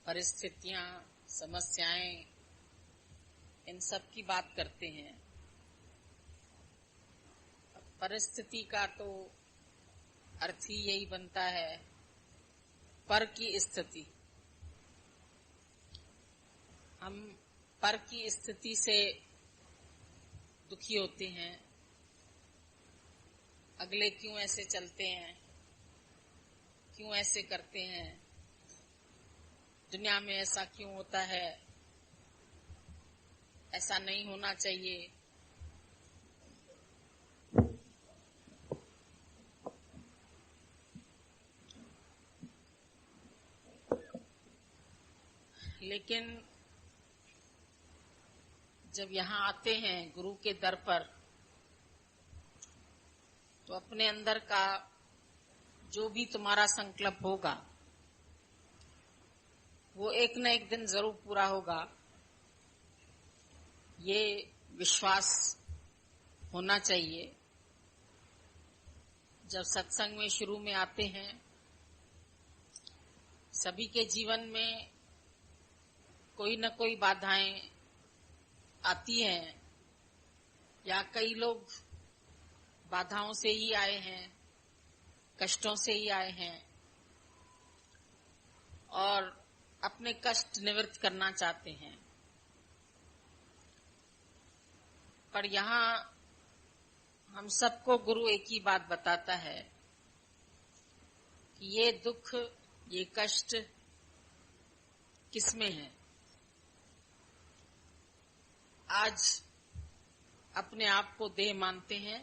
परिस्थितियां, समस्याएं, इन सब की बात करते हैं। परिस्थिति का तो अर्थ ही यही बनता है पर की स्थिति। हम पर की स्थिति से दुखी होते हैं, अगले क्यों ऐसे चलते हैं, क्यों ऐसे करते हैं, दुनिया में ऐसा क्यों होता है, ऐसा नहीं होना चाहिए। लेकिन जब यहाँ आते हैं गुरु के दर पर, तो अपने अंदर का जो भी तुम्हारा संकल्प होगा वो एक न एक दिन जरूर पूरा होगा, ये विश्वास होना चाहिए। जब सत्संग में शुरू में आते हैं, सभी के जीवन में कोई न कोई बाधाएं आती हैं, या कई लोग बाधाओं से ही आए हैं, कष्टों से ही आए हैं और अपने कष्ट निवृत्त करना चाहते हैं। पर यहाँ हम सबको गुरु एक ही बात बताता है कि ये दुख, ये कष्ट किसमें है। आज अपने आप को देह मानते हैं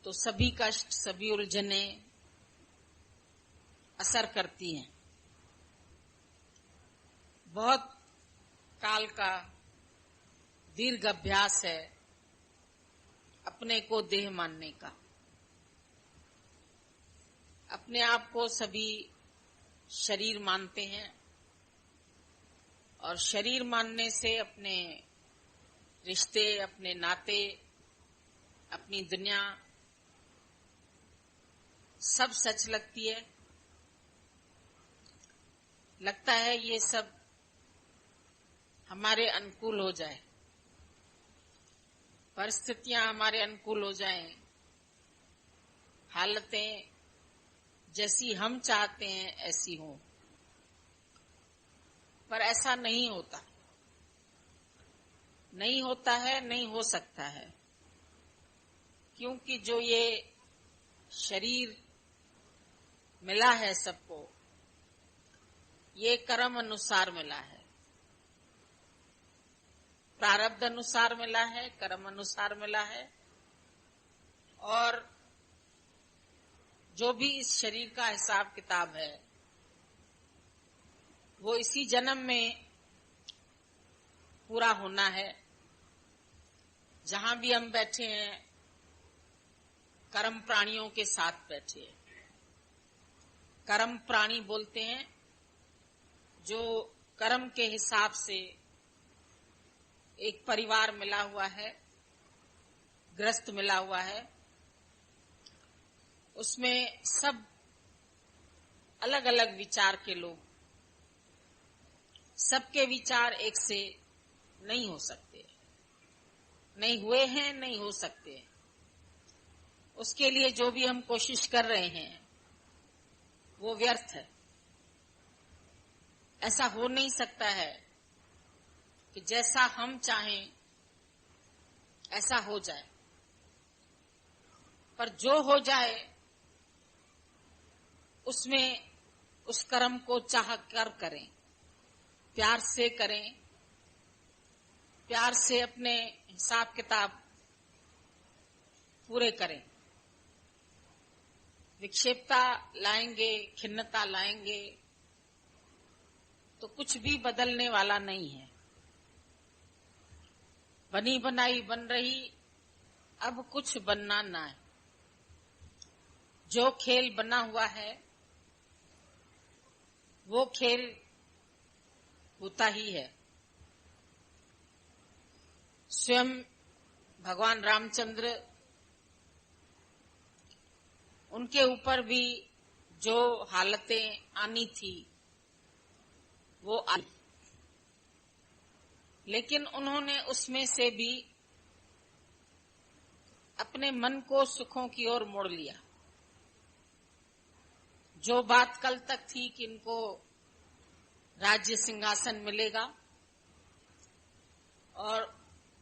तो सभी कष्ट, सभी उलझने असर करती हैं। बहुत काल का दीर्घ अभ्यास है अपने को देह मानने का। अपने आप को सभी शरीर मानते हैं और शरीर मानने से अपने रिश्ते, अपने नाते, अपनी दुनिया सब सच लगती है। लगता है ये सब हमारे अनुकूल हो जाए, परिस्थितियां हमारे अनुकूल हो जाएं, हालतें जैसी हम चाहते हैं ऐसी हों। पर ऐसा नहीं होता, नहीं होता है, नहीं हो सकता है, क्योंकि जो ये शरीर मिला है सबको, ये कर्म अनुसार मिला है, प्रारब्ध अनुसार मिला है, कर्म अनुसार मिला है। और जो भी इस शरीर का हिसाब किताब है वो इसी जन्म में पूरा होना है। जहां भी हम बैठे हैं, कर्म प्राणियों के साथ बैठे हैं। कर्म प्राणी बोलते हैं जो कर्म के हिसाब से एक परिवार मिला हुआ है, ग्रस्त मिला हुआ है। उसमें सब अलग अलग विचार के लोग, सबके विचार एक से नहीं हो सकते, नहीं हुए हैं, नहीं हो सकते। उसके लिए जो भी हम कोशिश कर रहे हैं वो व्यर्थ है। ऐसा हो नहीं सकता है कि जैसा हम चाहें ऐसा हो जाए। पर जो हो जाए उसमें उस कर्म को चाह कर करें, प्यार से करें, प्यार से अपने हिसाब किताब पूरे करें। विक्षेपता लाएंगे, खिन्नता लाएंगे तो कुछ भी बदलने वाला नहीं है। बनी बनाई बन रही, अब कुछ बनना ना है। जो खेल बना हुआ है वो खेल होता ही है। स्वयं भगवान रामचंद्र, उनके ऊपर भी जो हालतें आनी थी वो आई, लेकिन उन्होंने उसमें से भी अपने मन को सुखों की ओर मोड़ लिया। जो बात कल तक थी कि इनको राज्य सिंहासन मिलेगा, और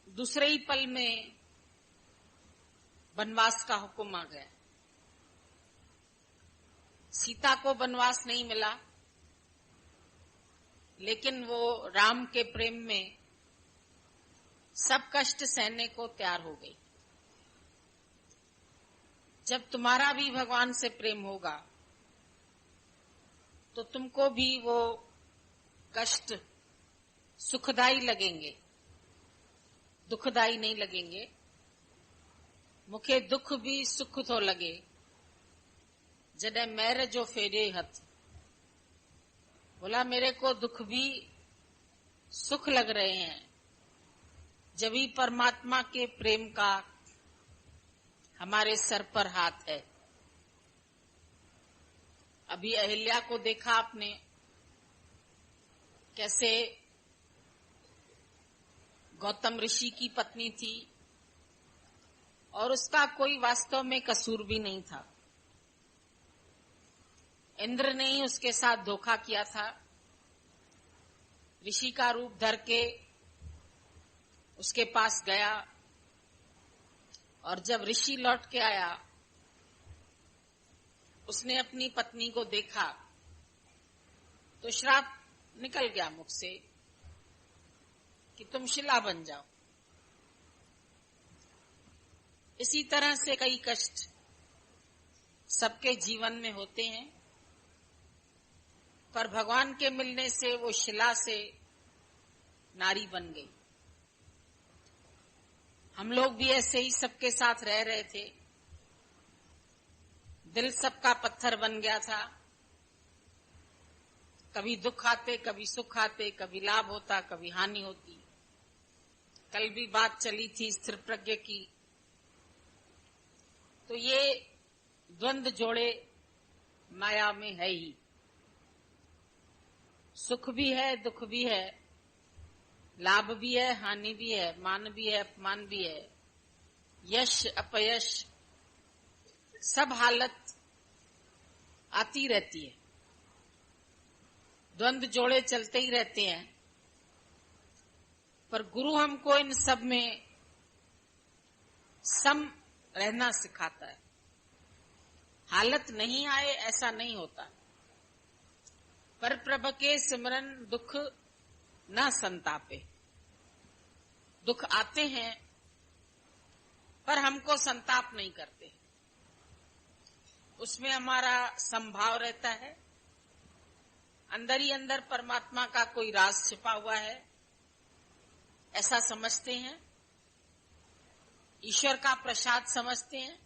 दूसरे ही पल में वनवास का हुक्म आ गया। सीता को वनवास नहीं मिला, लेकिन वो राम के प्रेम में सब कष्ट सहने को तैयार हो गई। जब तुम्हारा भी भगवान से प्रेम होगा तो तुमको भी वो कष्ट सुखदाई लगेंगे, दुखदाई नहीं लगेंगे। मुखे दुख भी सुख तो लगे, जडे मैर जो फेरे हथ। बोला मेरे को दुख भी सुख लग रहे हैं, जब भी परमात्मा के प्रेम का हमारे सर पर हाथ है। अभी अहिल्या को देखा आपने, कैसे गौतम ऋषि की पत्नी थी और उसका कोई वास्तव में कसूर भी नहीं था। इंद्र ने ही उसके साथ धोखा किया था। ऋषि का रूप धर के उसके पास गया, और जब ऋषि लौट के आया, उसने अपनी पत्नी को देखा तो श्राप निकल गया मुख से कि तुम शिला बन जाओ। इसी तरह से कई कष्ट सबके जीवन में होते हैं, पर भगवान के मिलने से वो शिला से नारी बन गई। हम लोग भी ऐसे ही सबके साथ रह रहे थे, दिल सबका पत्थर बन गया था। कभी दुख आते, कभी सुख आते, कभी लाभ होता, कभी हानि होती। कल भी बात चली थी स्थिर प्रज्ञ की। तो ये द्वंद जोड़े माया में है ही, सुख भी है, दुख भी है, लाभ भी है, हानि भी है, मान भी है, अपमान भी है, यश अपयश, सब हालत आती रहती है। द्वंद जोड़े चलते ही रहते हैं, पर गुरु हमको इन सब में सम रहना सिखाता है। हालत नहीं आए ऐसा नहीं होता। पर प्रभ के सिमरन दुख न संतापे। दुख आते हैं पर हमको संताप नहीं करते, उसमें हमारा संभाव रहता है। अंदर ही अंदर परमात्मा का कोई राज छिपा हुआ है, ऐसा समझते हैं, ईश्वर का प्रसाद समझते हैं।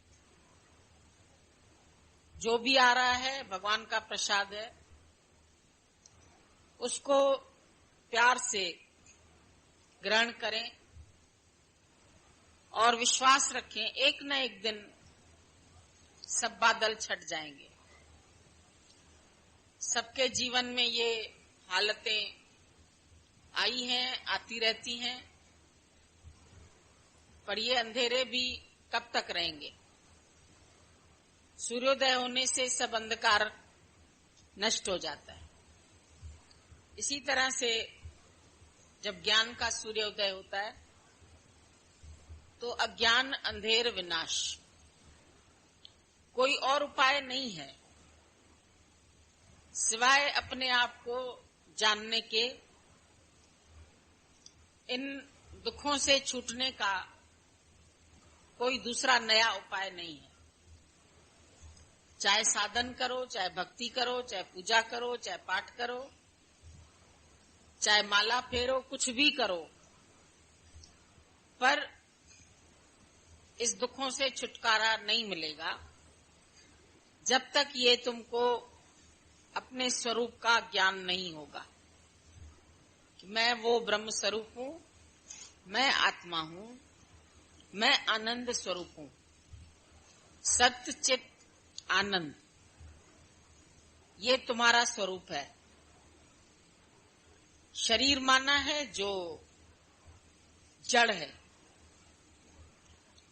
जो भी आ रहा है भगवान का प्रसाद है, उसको प्यार से ग्रहण करें और विश्वास रखें, एक न एक दिन सब बादल छट जाएंगे। सबके जीवन में ये हालतें आई हैं, आती रहती हैं, पर ये अंधेरे भी कब तक रहेंगे। सूर्योदय होने से सब अंधकार नष्ट हो जाता है। इसी तरह से जब ज्ञान का सूर्योदय होता है तो अज्ञान अंधेर विनाश, कोई और उपाय नहीं है सिवाय अपने आप को जानने के। इन दुखों से छूटने का कोई दूसरा नया उपाय नहीं है। चाहे साधन करो, चाहे भक्ति करो, चाहे पूजा करो, चाहे पाठ करो, चाहे माला फेरो, कुछ भी करो, पर इस दुखों से छुटकारा नहीं मिलेगा जब तक ये तुमको अपने स्वरूप का ज्ञान नहीं होगा कि मैं वो ब्रह्म स्वरूप हूं, मैं आत्मा हूं, मैं आनंद स्वरूप हूं, सत्य चित आनंद, ये तुम्हारा स्वरूप है। शरीर माना है जो जड़ है।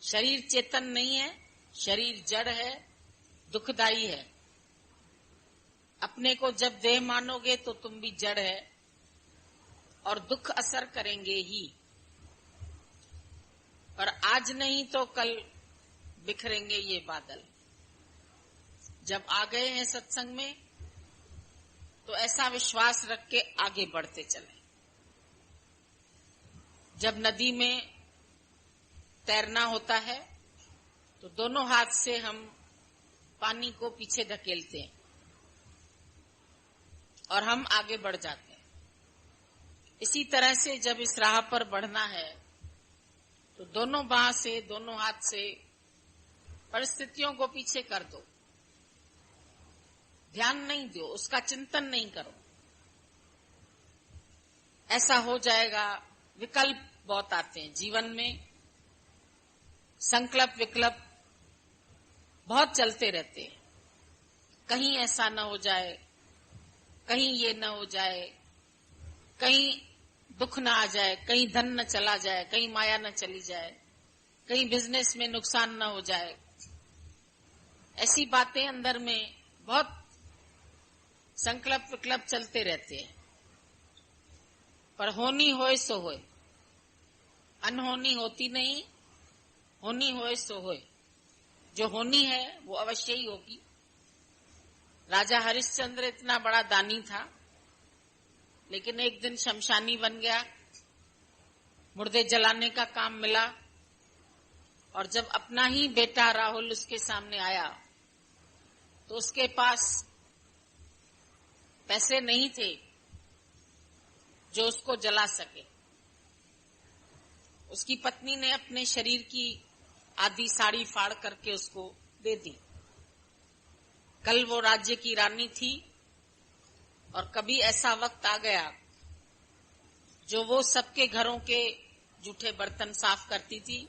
शरीर चेतन नहीं है, शरीर जड़ है, दुखदाई है। अपने को जब देह मानोगे तो तुम भी जड़ है और दुख असर करेंगे ही। पर आज नहीं तो कल बिखरेंगे ये बादल। जब आ गए हैं सत्संग में तो ऐसा विश्वास रख के आगे बढ़ते चले। जब नदी में तैरना होता है तो दोनों हाथ से हम पानी को पीछे धकेलते हैं और हम आगे बढ़ जाते हैं। इसी तरह से जब इस राह पर बढ़ना है तो दोनों बाह से, दोनों हाथ से परिस्थितियों को पीछे कर दो। ध्यान नहीं दो, उसका चिंतन नहीं करो। ऐसा हो जाएगा। विकल्प बहुत आते हैं जीवन में, संकल्प विकल्प बहुत चलते रहते हैं। कहीं ऐसा न हो जाए, कहीं ये न हो जाए, कहीं दुख न आ जाए, कहीं धन न चला जाए, कहीं माया न चली जाए, कहीं बिजनेस में नुकसान न हो जाए। ऐसी बातें अंदर में बहुत संकल्प विकल्प चलते रहते हैं। पर होनी होए सो होए, अनहोनी होती नहीं, होनी होए सो होए। जो होनी है वो अवश्य ही होगी। राजा हरिश्चंद्र इतना बड़ा दानी था, लेकिन एक दिन शमशानी बन गया, मुर्दे जलाने का काम मिला। और जब अपना ही बेटा राहुल उसके सामने आया तो उसके पास पैसे नहीं थे जो उसको जला सके। उसकी पत्नी ने अपने शरीर की आधी साड़ी फाड़ करके उसको दे दी। कल वो राज्य की रानी थी और कभी ऐसा वक्त आ गया जो वो सबके घरों के जूठे बर्तन साफ करती थी,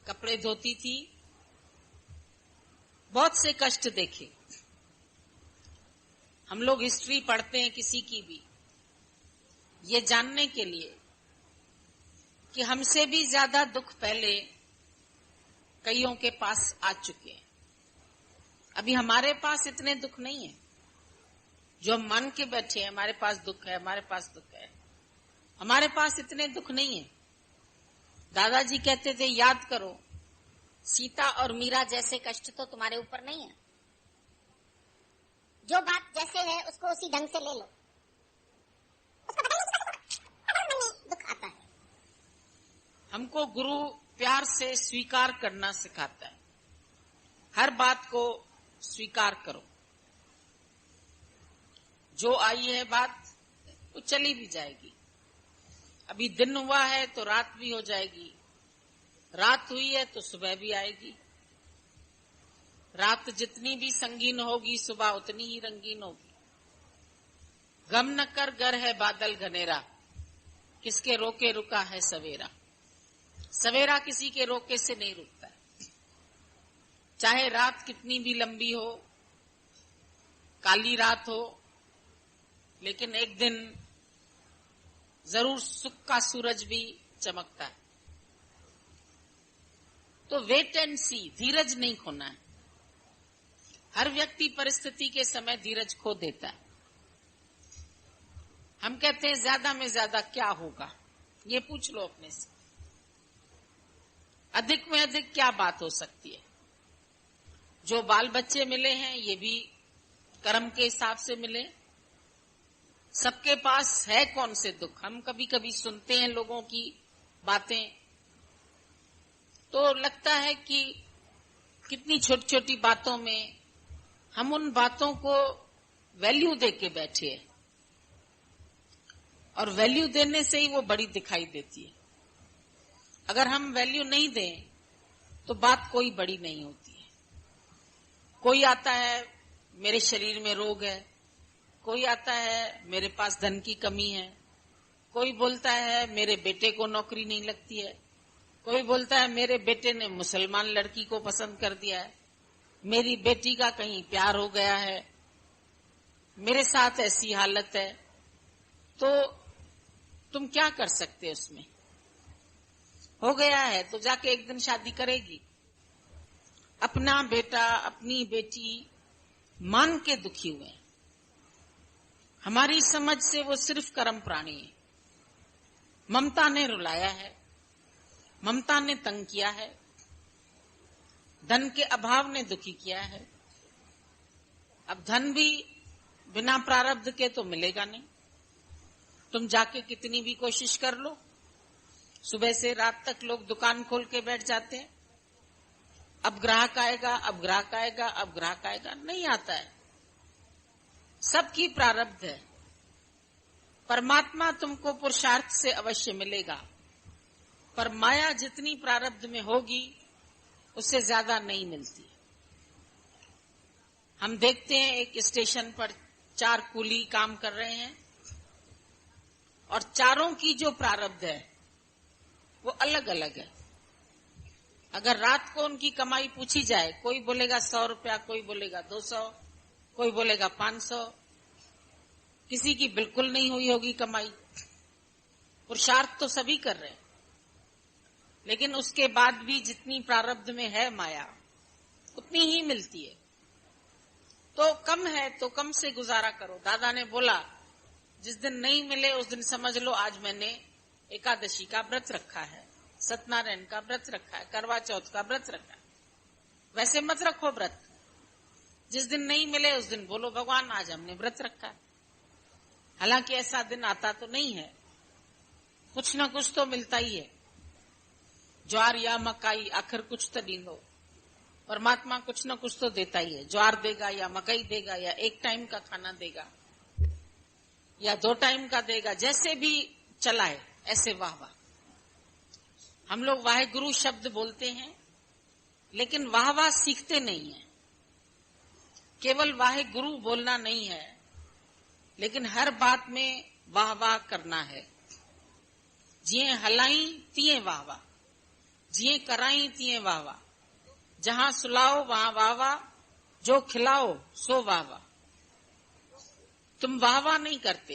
कपड़े धोती थी। बहुत से कष्ट देखे। हम लोग हिस्ट्री पढ़ते हैं किसी की भी, ये जानने के लिए कि हमसे भी ज्यादा दुख पहले कईयों के पास आ चुके हैं। अभी हमारे पास इतने दुख नहीं है जो हम मान के बैठे हैं हमारे पास दुख है, हमारे पास दुख है। हमारे पास इतने दुख नहीं है। दादाजी कहते थे, याद करो, सीता और मीरा जैसे कष्ट तो तुम्हारे ऊपर नहीं है। जो बात जैसे है उसको उसी ढंग से ले लो। उसको पता नहीं मन में दुख आता है। हमको गुरु प्यार से स्वीकार करना सिखाता है। हर बात को स्वीकार करो। जो आई है बात वो चली भी जाएगी। अभी दिन हुआ है तो रात भी हो जाएगी, रात हुई है तो सुबह भी आएगी। रात जितनी भी संगीन होगी सुबह उतनी ही रंगीन होगी। गम न कर गर है बादल घनेरा, किसके रोके रुका है सवेरा। सवेरा किसी के रोके से नहीं रुकता है। चाहे रात कितनी भी लंबी हो, काली रात हो, लेकिन एक दिन जरूर सुख का सूरज भी चमकता है। तो वेट एंड सी, धीरज नहीं खोना है। हर व्यक्ति परिस्थिति के समय धीरज खो देता है। हम कहते हैं ज्यादा में ज्यादा क्या होगा, ये पूछ लो अपने से। अधिक में अधिक क्या बात हो सकती है। जो बाल बच्चे मिले हैं ये भी कर्म के हिसाब से मिले। सबके पास है कौन से दुख। हम कभी कभी सुनते हैं लोगों की बातें तो लगता है कि कितनी छोटी छोटी बातों में हम उन बातों को वैल्यू दे के बैठे हैं और वैल्यू देने से ही वो बड़ी दिखाई देती है। अगर हम वैल्यू नहीं दें तो बात कोई बड़ी नहीं होती है। कोई आता है मेरे शरीर में रोग है, कोई आता है मेरे पास धन की कमी है, कोई बोलता है मेरे बेटे को नौकरी नहीं लगती है, कोई बोलता है मेरे बेटे ने मुसलमान लड़की को पसंद कर दिया है, मेरी बेटी का कहीं प्यार हो गया है, मेरे साथ ऐसी हालत है। तो तुम क्या कर सकते हो उसमें? हो गया है तो जाके एक दिन शादी करेगी। अपना बेटा अपनी बेटी मान के दुखी हुए। हमारी समझ से वो सिर्फ कर्म प्राणी है। ममता ने रुलाया है, ममता ने तंग किया है, धन के अभाव ने दुखी किया है। अब धन भी बिना प्रारब्ध के तो मिलेगा नहीं। तुम जाके कितनी भी कोशिश कर लो, सुबह से रात तक लोग दुकान खोल के बैठ जाते हैं। अब ग्राहक आएगा, अब ग्राहक आएगा, अब ग्राहक आएगा, नहीं आता है। सबकी प्रारब्ध है। परमात्मा तुमको पुरुषार्थ से अवश्य मिलेगा, पर माया जितनी प्रारब्ध में होगी उससे ज्यादा नहीं मिलती। हम देखते हैं एक स्टेशन पर 4 कूली काम कर रहे हैं और चारों की जो प्रारब्ध है वो अलग अलग है। अगर रात को उनकी कमाई पूछी जाए, कोई बोलेगा 100 रुपया, कोई बोलेगा 200, कोई बोलेगा 500, किसी की बिल्कुल नहीं हुई होगी कमाई। पुरुषार्थ तो सभी कर रहे हैं, लेकिन उसके बाद भी जितनी प्रारब्ध में है माया उतनी ही मिलती है। तो कम है तो कम से गुजारा करो। दादा ने बोला जिस दिन नहीं मिले उस दिन समझ लो आज मैंने एकादशी का व्रत रखा है, सत्यनारायण का व्रत रखा है, करवा चौथ का व्रत रखा है। वैसे मत रखो व्रत। जिस दिन नहीं मिले उस दिन बोलो भगवान आज हमने व्रत रखा है। हालांकि ऐसा दिन आता तो नहीं है, कुछ न कुछ तो मिलता ही है। ज्वार या मकाई आखिर कुछ तो दींदो। परमात्मा कुछ न कुछ तो देता ही है। ज्वार देगा या मकई देगा या एक टाइम का खाना देगा या 2 टाइम का देगा, जैसे भी चलाए ऐसे वाह वाह। हम लोग वाहेगुरु शब्द बोलते हैं लेकिन वाह वाह सीखते नहीं है। केवल वाहेगुरु बोलना नहीं है, लेकिन हर बात में वाह वाह करना है। जिये हलाई तिये वाह वाह, जिये कराई तिये वाह वाह, जहां सुलाओ वहां वाह वाह, जो खिलाओ सो वाह वाह। तुम वाह वाह नहीं करते,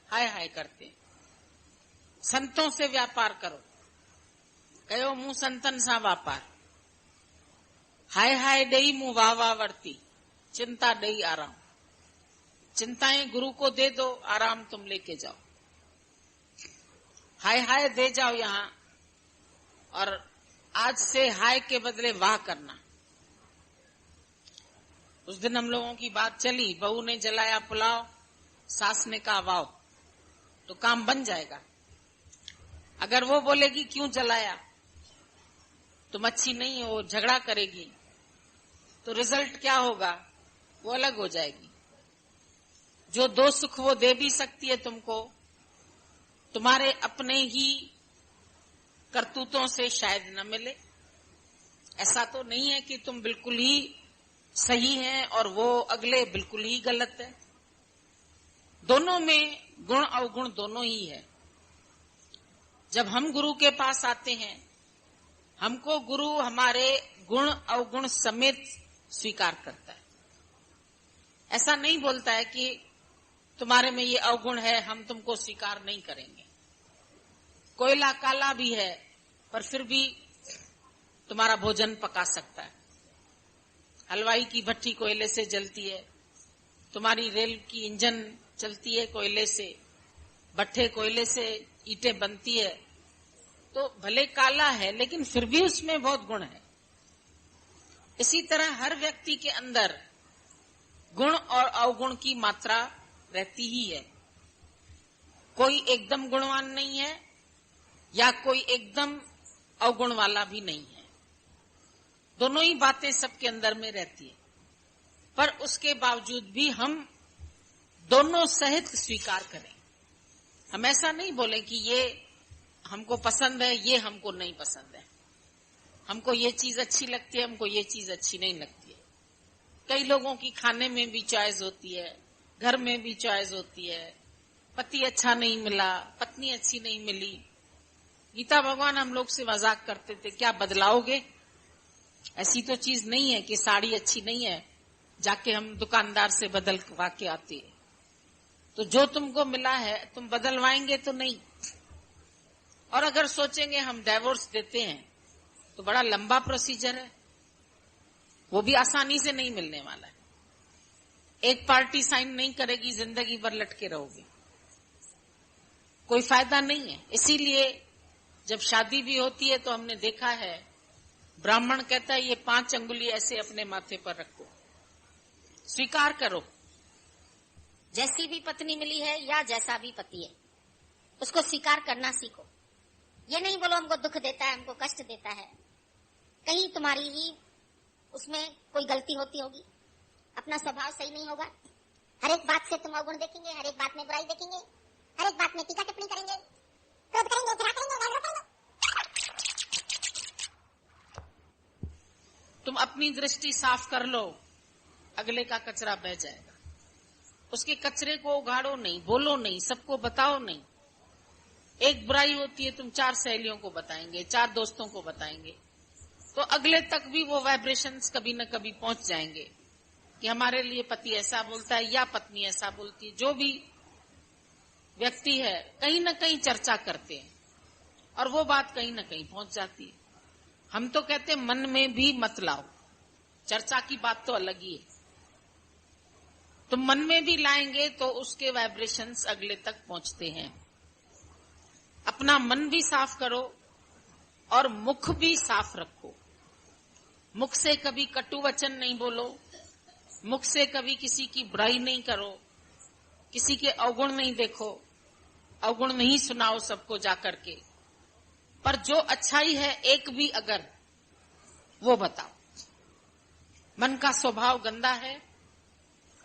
हाय हाय करते। संतों से व्यापार करो, कहो मुंह संतन सा व्यापार। हाय हाय दई मुंह वाह वाह वर्ती, चिंता दई आराम। चिंताएं गुरु को दे दो, आराम तुम लेके जाओ। हाय हाय दे जाओ यहां, और आज से हाय के बदले वाह करना। उस दिन हम लोगों की बात चली, बहू ने जलाया पुलाव, सास ने कहा वाह, तो काम बन जाएगा। अगर वो बोलेगी क्यों जलाया, तुम अच्छी नहीं हो, झगड़ा करेगी, तो रिजल्ट क्या होगा वो अलग हो जाएगी। जो 2 सुख वो दे भी सकती है तुमको, तुम्हारे अपने ही करतूतों से शायद न मिले। ऐसा तो नहीं है कि तुम बिल्कुल ही सही हैं और वो अगले बिल्कुल ही गलत है। दोनों में गुण अवगुण दोनों ही है। जब हम गुरु के पास आते हैं, हमको गुरु हमारे गुण अवगुण समेत स्वीकार करता है। ऐसा नहीं बोलता है कि तुम्हारे में ये अवगुण है, हम तुमको स्वीकार नहीं करेंगे। कोयला काला भी है पर फिर भी तुम्हारा भोजन पका सकता है। हलवाई की भट्टी कोयले से जलती है, तुम्हारी रेल की इंजन चलती है कोयले से, भट्ठे कोयले से ईंटें बनती है। तो भले काला है लेकिन फिर भी उसमें बहुत गुण है। इसी तरह हर व्यक्ति के अंदर गुण और अवगुण की मात्रा रहती ही है। कोई एकदम गुणवान नहीं है या कोई एकदम अवगुण वाला भी नहीं है। दोनों ही बातें सबके अंदर में रहती है, पर उसके बावजूद भी हम दोनों सहित स्वीकार करें। हम ऐसा नहीं बोले कि ये हमको पसंद है, ये हमको नहीं पसंद है, हमको ये चीज अच्छी लगती है, हमको ये चीज अच्छी नहीं लगती है। कई लोगों की खाने में भी चॉइस होती है, घर में भी चॉइस होती है। पति अच्छा नहीं मिला, पत्नी अच्छी नहीं मिली। गीता भगवान हम लोग से मजाक करते थे, क्या बदलाओगे? ऐसी तो चीज नहीं है कि साड़ी अच्छी नहीं है, जाके हम दुकानदार से बदलवा के आते हैं। तो जो तुमको मिला है तुम बदलवाएंगे तो नहीं। और अगर सोचेंगे हम डाइवोर्स देते हैं तो बड़ा लंबा प्रोसीजर है, वो भी आसानी से नहीं मिलने वाला है। एक पार्टी साइन नहीं करेगी, जिंदगी भर लटके रहोगे, कोई फायदा नहीं है। इसीलिए जब शादी भी होती है तो हमने देखा है ब्राह्मण कहता है ये 5 अंगुली ऐसे अपने माथे पर रखो, स्वीकार करो। जैसी भी पत्नी मिली है या जैसा भी पति है, उसको स्वीकार करना सीखो। ये नहीं बोलो हमको दुख देता है, हमको कष्ट देता है, कहीं तुम्हारी ही उसमें कोई गलती होती होगी, अपना स्वभाव सही नहीं होगा। हर एक बात से तुम अवगुण देखेंगे, हर एक बात में बुराई देखेंगे, हर एक बात में टीका टिप्पणी करेंगे, क्रोध करेंगे, घृणा करेंगे, वैर करेंगे। तुम अपनी दृष्टि साफ कर लो, अगले का कचरा बह जाएगा। उसके कचरे को उगाड़ो नहीं, बोलो नहीं, सबको बताओ नहीं। एक बुराई होती है तुम 4 सहेलियों को बताएंगे, 4 दोस्तों को बताएंगे, तो अगले तक भी वो वाइब्रेशंस कभी न कभी पहुंच जाएंगे कि हमारे लिए पति ऐसा बोलता है या पत्नी ऐसा बोलती है। जो भी व्यक्ति है कहीं न कहीं चर्चा करते हैं और वो बात कहीं न कहीं पहुंच जाती है। हम तो कहते हैं मन में भी मत लाओ, चर्चा की बात तो अलग ही है। तुम मन में भी लाएंगे तो उसके वाइब्रेशंस अगले तक पहुंचते हैं। अपना मन भी साफ करो और मुख भी साफ रखो। मुख से कभी कटु वचन नहीं बोलो, मुख से कभी किसी की बुराई नहीं करो, किसी के अवगुण नहीं देखो, अवगुण नहीं सुनाओ सबको जाकर के, पर जो अच्छाई है एक भी अगर वो बताओ। मन का स्वभाव गंदा है।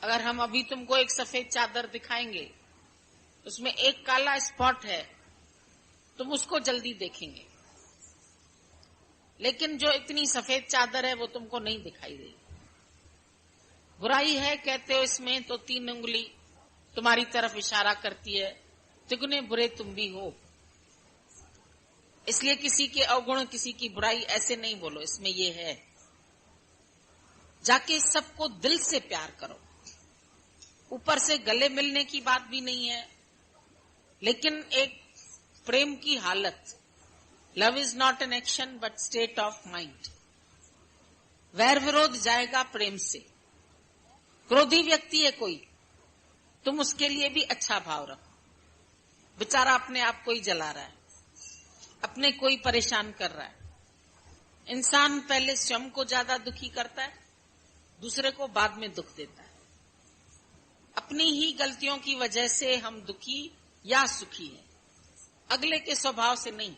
अगर हम अभी तुमको एक सफेद चादर दिखाएंगे, उसमें एक काला स्पॉट है, तुम उसको जल्दी देखेंगे, लेकिन जो इतनी सफेद चादर है वो तुमको नहीं दिखाई देगी। बुराई है कहते हो इसमें तो 3 उंगली तुम्हारी तरफ इशारा करती है, तिगुने बुरे तुम भी हो। इसलिए किसी के अवगुण, किसी की बुराई ऐसे नहीं बोलो, इसमें ये है। जाके सबको दिल से प्यार करो। ऊपर से गले मिलने की बात भी नहीं है, लेकिन एक प्रेम की हालत। Love is not an action but state of mind. वैर विरोध जाएगा प्रेम से। क्रोधी व्यक्ति है कोई, तुम उसके लिए भी अच्छा भाव रखो। बेचारा अपने आप को ही जला रहा है, अपने कोई परेशान कर रहा है। इंसान पहले स्वयं को ज्यादा दुखी करता है, दूसरे को बाद में दुख देता है। अपनी ही गलतियों की वजह से हम दुखी या सुखी हैं, अगले के स्वभाव से नहीं।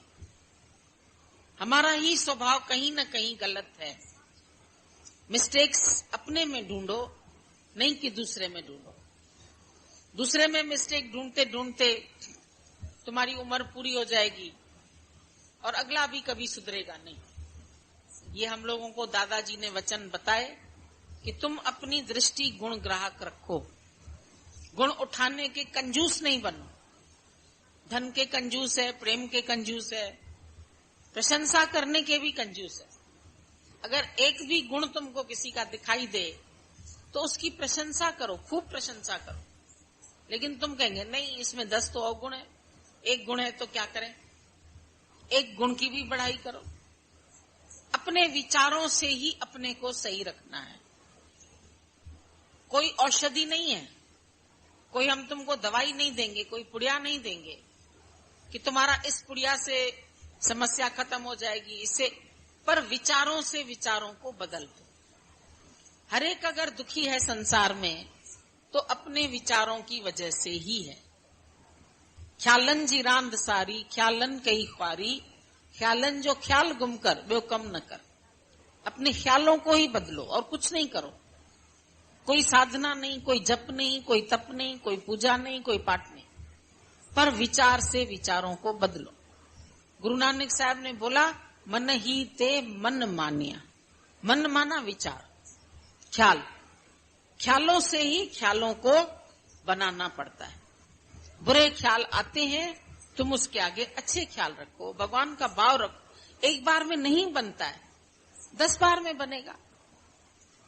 हमारा ही स्वभाव कहीं न कहीं गलत है। मिस्टेक्स अपने में ढूंढो, नहीं कि दूसरे में ढूंढो। दूसरे में मिस्टेक ढूंढते ढूंढते तुम्हारी उम्र पूरी हो जाएगी और अगला भी कभी सुधरेगा नहीं। ये हम लोगों को दादाजी ने वचन बताए कि तुम अपनी दृष्टि गुण ग्राहक रखो, गुण उठाने के कंजूस नहीं बनो। धन के कंजूस है, प्रेम के कंजूस है, प्रशंसा करने के भी कंजूस है। अगर एक भी गुण तुमको किसी का दिखाई दे तो उसकी प्रशंसा करो, खूब प्रशंसा करो। लेकिन तुम कहेंगे नहीं इसमें 10 तो अवगुण है, एक गुण है तो क्या करें, एक गुण की भी बढ़ाई करो। अपने विचारों से ही अपने को सही रखना है। कोई औषधि नहीं है, कोई हम तुमको दवाई नहीं देंगे, कोई पुड़िया नहीं देंगे कि तुम्हारा इस पुड़िया से समस्या खत्म हो जाएगी, इससे। पर विचारों से विचारों को बदल दो। हर एक अगर दुखी है संसार में तो अपने विचारों की वजह से ही है। ख्यालन जी रांद सारी, ख्यालन कई ख्वारी, ख्यालन जो ख्याल गुम कर वो कम न कर। अपने ख्यालों को ही बदलो और कुछ नहीं करो। कोई साधना नहीं, कोई जप नहीं, कोई तप नहीं, कोई पूजा नहीं, कोई पाठ नहीं, पर विचार से विचारों को बदलो। गुरु नानक साहब ने बोला मन ही ते मन मानिया। मन माना विचार, ख्याल। ख्यालों से ही ख्यालों को बनाना पड़ता है। बुरे ख्याल आते हैं, तुम उसके आगे अच्छे ख्याल रखो, भगवान का भाव रखो। एक बार में नहीं बनता है, 10 बार में बनेगा,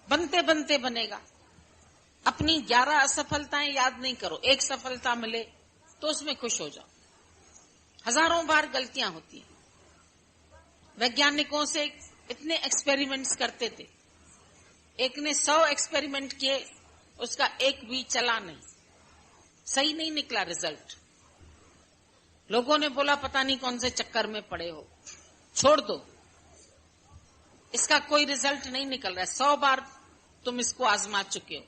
बनते बनते बनेगा। अपनी 11 असफलताएं याद नहीं करो, एक सफलता मिले तो उसमें खुश हो जाओ। हजारों बार गलतियां होती हैं। वैज्ञानिकों से इतने एक्सपेरिमेंट्स करते थे, एक ने 100 एक्सपेरिमेंट किए, उसका एक भी चला नहीं, सही नहीं निकला रिजल्ट। लोगों ने बोला पता नहीं कौन से चक्कर में पड़े हो, छोड़ दो, इसका कोई रिजल्ट नहीं निकल रहा है, 100 बार तुम इसको आजमा चुके हो।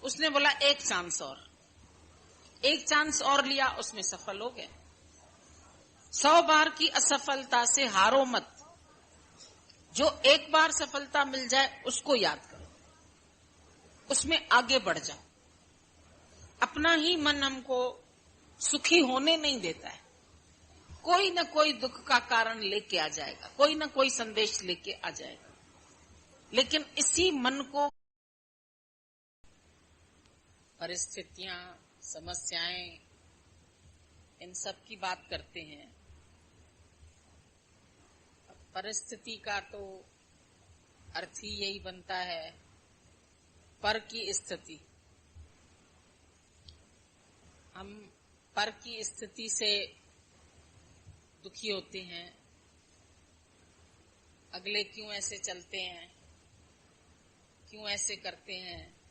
उसने बोला एक चांस और लिया, उसमें सफल हो गए। 100 बार की असफलता से हारो मत, जो एक बार सफलता मिल जाए उसको याद करो, उसमें आगे बढ़ जाओ। अपना ही मन हमको सुखी होने नहीं देता है, कोई न कोई दुख का कारण लेके आ जाएगा, कोई न कोई संदेश लेके आ जाएगा। लेकिन इसी मन को परिस्थितियां, समस्याएं, इन सब की बात करते हैं। परिस्थिति का तो अर्थ ही यही बनता है पर की स्थिति। हम पर की स्थिति से दुखी होते हैं, अगले क्यों ऐसे चलते हैं, क्यों ऐसे करते हैं,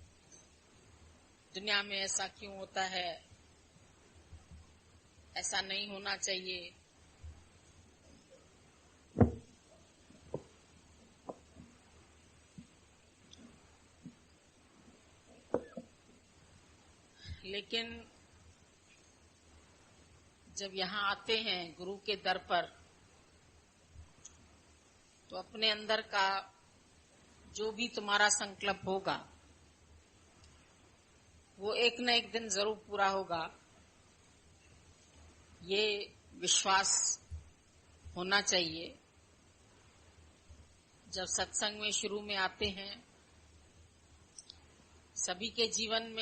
दुनिया में ऐसा क्यों होता है, ऐसा नहीं होना चाहिए। लेकिन जब यहाँ आते हैं गुरु के दर पर, तो अपने अंदर का जो भी तुम्हारा संकल्प होगा वो एक न एक दिन जरूर पूरा होगा, ये विश्वास होना चाहिए। जब सत्संग में शुरू में आते हैं, सभी के जीवन में